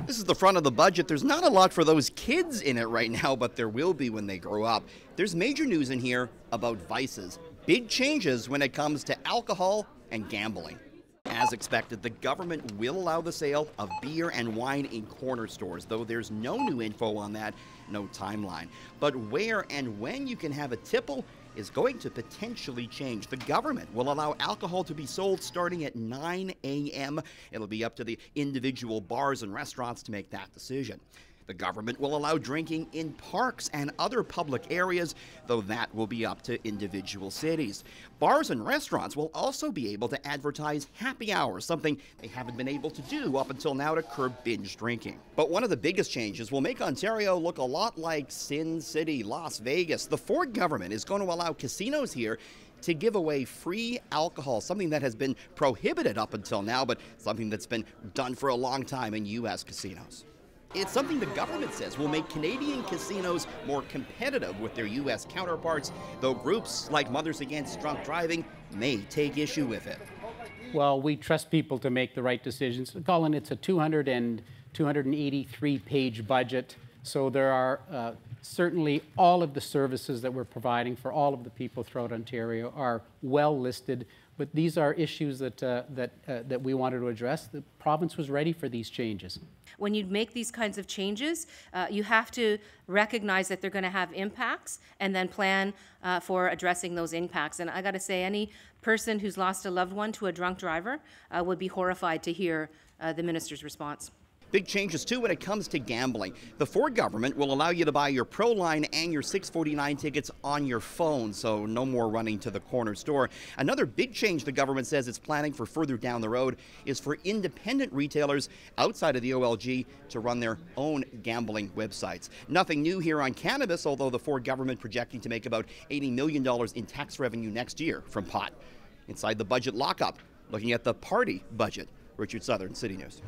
This is the front of the budget. There's not a lot for those kids in it right now, but there will be when they grow up. There's major news in here about vices. Big changes when it comes to alcohol and gambling. As expected, the government will allow the sale of beer and wine in corner stores, though there's no new info on that, no timeline. But where and when you can have a tipple is going to potentially change. The government will allow alcohol to be sold starting at 9 a.m. It'll be up to the individual bars and restaurants to make that decision. The government will allow drinking in parks and other public areas, though that will be up to individual cities. Bars and restaurants will also be able to advertise happy hours, something they haven't been able to do up until now to curb binge drinking. But one of the biggest changes will make Ontario look a lot like Sin City, Las Vegas. The Ford government is going to allow casinos here to give away free alcohol, something that has been prohibited up until now, but something that's been done for a long time in U.S. casinos. It's something the government says will make Canadian casinos more competitive with their U.S. counterparts, though groups like Mothers Against Drunk Driving may take issue with it. Well, we trust people to make the right decisions. Colin, it's a 283-page budget, so there are certainly all of the services that we're providing for all of the people throughout Ontario are well listed, but these are issues that we wanted to address. The province was ready for these changes. When you make these kinds of changes, you have to recognize that they're going to have impacts and then plan for addressing those impacts. And I got to say, any person who's lost a loved one to a drunk driver would be horrified to hear the minister's response. Big changes, too, when it comes to gambling. The Ford government will allow you to buy your Proline and your 649 tickets on your phone, so no more running to the corner store. Another big change the government says it's planning for further down the road is for independent retailers outside of the OLG to run their own gambling websites. Nothing new here on cannabis, although the Ford government projecting to make about $80 million in tax revenue next year from pot. Inside the budget lockup, looking at the party budget. Richard Southern, City News.